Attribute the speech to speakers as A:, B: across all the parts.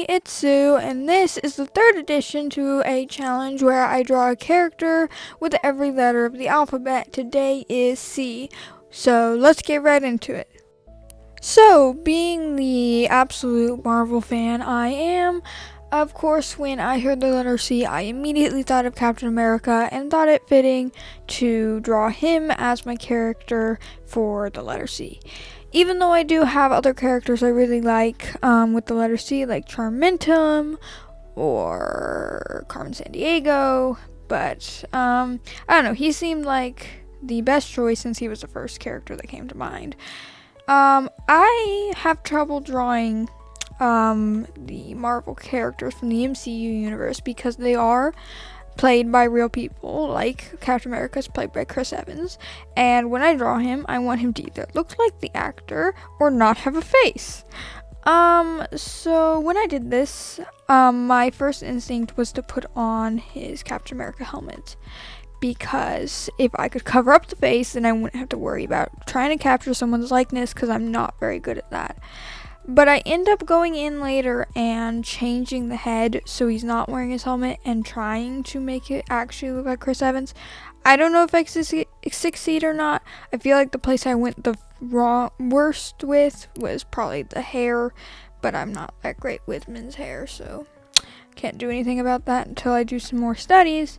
A: everybody, it's Sue, and this is the third edition to a challenge where I draw a character with every letter of the alphabet. Today is C, so let's get right into it. So, being the absolute Marvel fan I am, of course, when I heard the letter C, I immediately thought of Captain America and thought it fitting to draw him as my character for the letter C. Even though I do have other characters I really like with the letter C, like Charmentum or Carmen Sandiego, but I don't know, he seemed like the best choice since he was the first character that came to mind. I have trouble drawing the Marvel characters from the MCU universe because they are played by real people, like Captain America is played by Chris Evans, and when I draw him, I want him to either look like the actor or not have a face. So when I did this, my first instinct was to put on his Captain America helmet, because if I could cover up the face, then I wouldn't have to worry about trying to capture someone's likeness, because I'm not very good at that. But I end up going in later and changing the head so he's not wearing his helmet and trying to make it actually look like Chris Evans. I don't know if I succeed or not. I feel like the place I went the worst with was probably the hair, but I'm not that great with men's hair, so can't do anything about that until I do some more studies.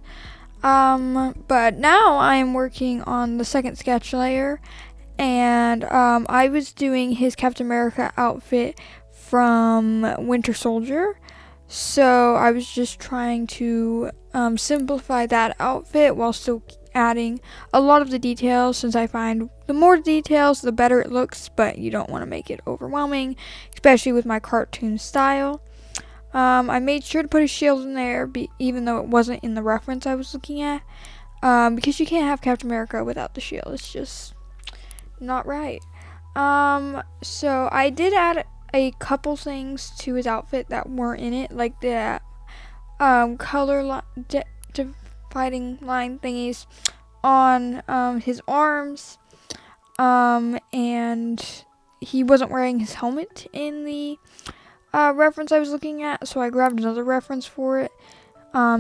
A: But now I am working on the second sketch layer, and I was doing his Captain America outfit from Winter Soldier, so I was just trying to simplify that outfit while still adding a lot of the details, since I find the more details the better it looks, but you don't want to make it overwhelming, especially with my cartoon style. I made sure to put a shield in there, even though it wasn't in the reference I was looking at, because you can't have Captain America without the shield. It's just not right. So I did add a couple things to his outfit that weren't in it, like the color dividing line thingies on his arms, and he wasn't wearing his helmet in the reference I was looking at, so I grabbed another reference for it.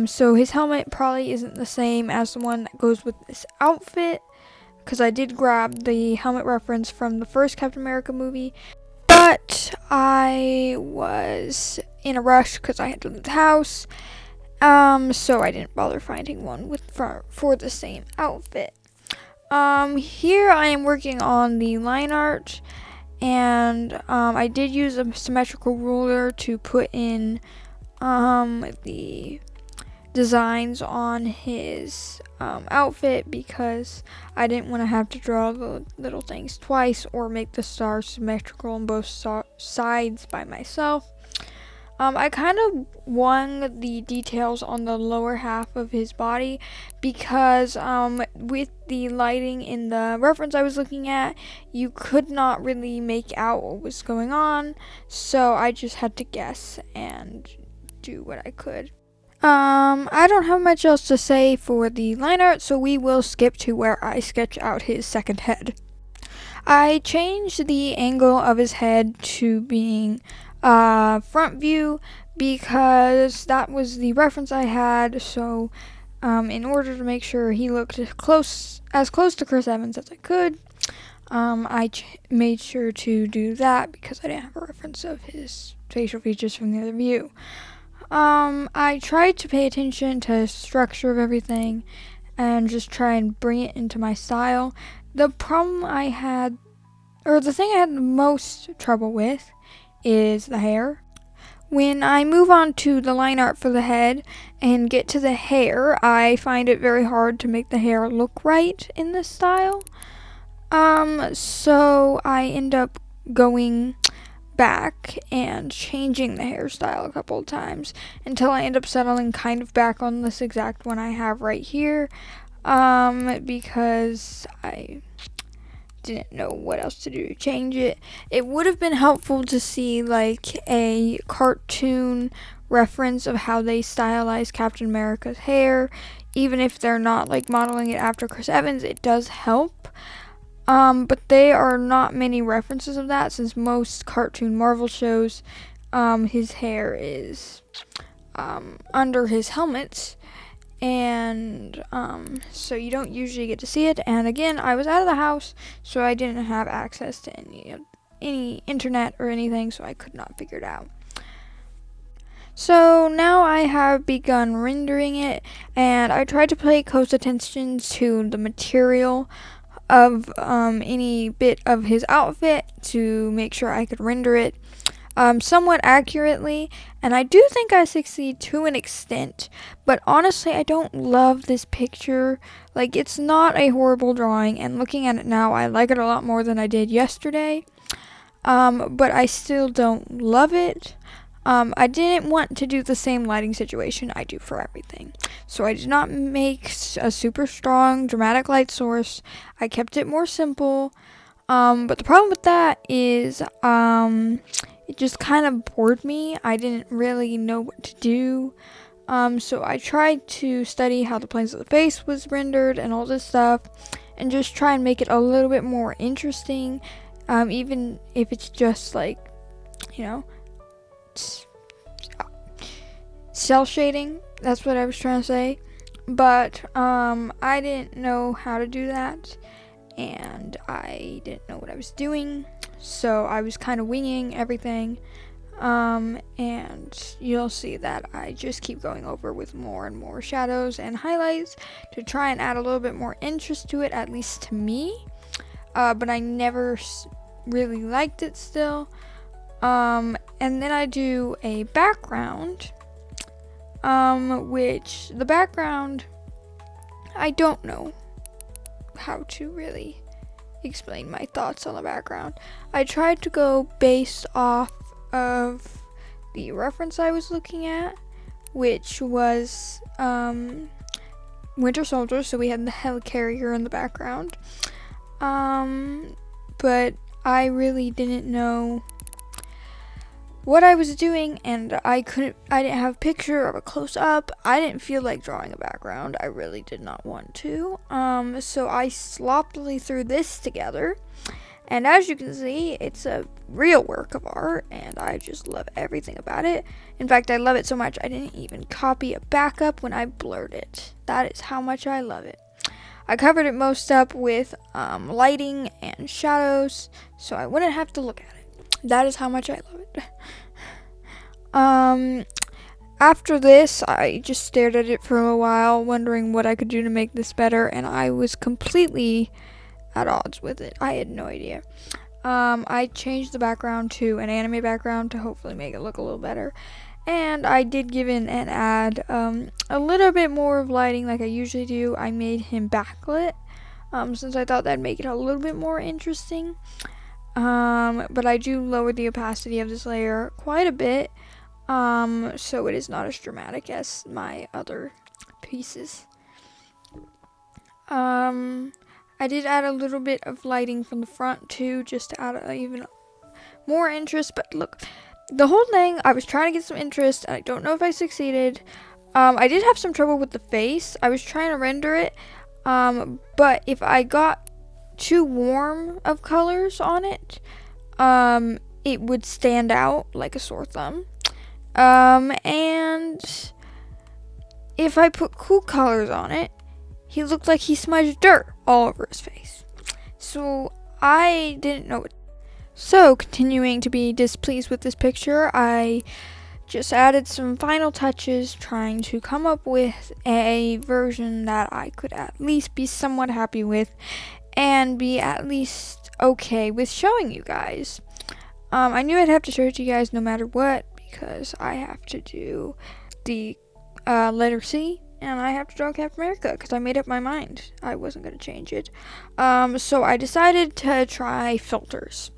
A: So his helmet probably isn't the same as the one that goes with this outfit, because I did grab the helmet reference from the first Captain America movie, but I was in a rush because I had to leave the house, so I didn't bother finding one for the same outfit. Here I am working on the line art, and I did use a symmetrical ruler to put in the designs on his outfit, because I didn't want to have to draw the little things twice or make the stars symmetrical on both sides by myself. I kind of won the details on the lower half of his body, because with the lighting in the reference I was looking at, you could not really make out what was going on, so I just had to guess and do what I could. I don't have much else to say for the line art, so we will skip to where I sketch out his second head. I changed the angle of his head to being front view, because that was the reference I had, so in order to make sure he looked as close to Chris Evans as I could, I made sure to do that because I didn't have a reference of his facial features from the other view. I tried to pay attention to the structure of everything and just try and bring it into my style. The thing I had the most trouble with is the hair. When I move on to the line art for the head and get to the hair, I find it very hard to make the hair look right in this style. So I end up going back and changing the hairstyle a couple of times until I end up settling kind of back on this exact one I have right here, because I didn't know what else to do to change it. It would have been helpful to see like a cartoon reference of how they stylize Captain America's hair. Even if they're not like modeling it after Chris Evans, it does help. But there are not many references of that, since most cartoon Marvel shows his hair is under his helmet, and so you don't usually get to see it. And again, I was out of the house, so I didn't have access to any internet or anything, so I could not figure it out. So now I have begun rendering it, and I tried to pay close attention to the material of any bit of his outfit to make sure I could render it somewhat accurately, and I do think I succeed to an extent, but honestly I don't love this picture. Like, it's not a horrible drawing, and looking at it now I like it a lot more than I did yesterday, but I still don't love it. I didn't want to do the same lighting situation I do for everything. So I did not make a super strong dramatic light source. I kept it more simple. But the problem with that is it just kind of bored me. I didn't really know what to do. So I tried to study how the planes of the face was rendered and all this stuff, and just try and make it a little bit more interesting, even if it's just like, cell shading. That's what I was trying to say. But I didn't know how to do that, and I didn't know what I was doing, so I was kind of winging everything. And you'll see that I just keep going over with more and more shadows and highlights to try and add a little bit more interest to it, at least to me. But I never really liked it still. And then I do a background, which the background, I don't know how to really explain my thoughts on the background. I tried to go based off of the reference I was looking at, which was Winter Soldier, so we had the helicarrier in the background. But I really didn't know what I was doing, and I didn't have a picture of a close-up. I didn't feel like drawing a background. I really did not want to. So I sloppily threw this together, and as you can see, it's a real work of art, and I just love everything about it. In fact, I love it so much I didn't even copy a backup when I blurred it. That is how much I love it. I covered it most up with lighting and shadows, so I wouldn't have to look at it. That is how much I love it. After this, I just stared at it for a while, wondering what I could do to make this better, and I was completely at odds with it. I had no idea. I changed the background to an anime background to hopefully make it look a little better. And I did give in and add a little bit more of lighting like I usually do. I made him backlit, since I thought that'd make it a little bit more interesting. But I do lower the opacity of this layer quite a bit, so it is not as dramatic as my other pieces. I did add a little bit of lighting from the front too, just to add even more interest. But look, the whole thing, I was trying to get some interest, and I don't know if I succeeded. I did have some trouble with the face. I was trying to render it, but if I got too warm of colors on it, it would stand out like a sore thumb. And if I put cool colors on it, he looked like he smudged dirt all over his face. So I didn't know what. So, continuing to be displeased with this picture, I just added some final touches, trying to come up with a version that I could at least be somewhat happy with, and be at least okay with showing you guys. I knew I'd have to show it to you guys no matter what, because I have to do the letter C, and I have to draw Captain America, because I made up my mind I wasn't going to change it. So I decided to try filters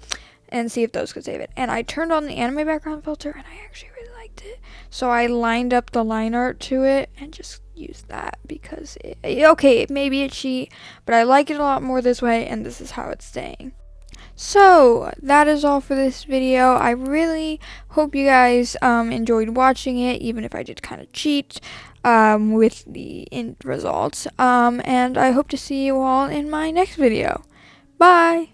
A: and see if those could save it. And I turned on the anime background filter, and I actually really liked it. So I lined up the line art to it and just used that, because it may be a cheat, but I like it a lot more this way, and this is how it's staying. So that is all for this video. I really hope you guys enjoyed watching it, even if I did kind of cheat with the end results. And I hope to see you all in my next video. Bye!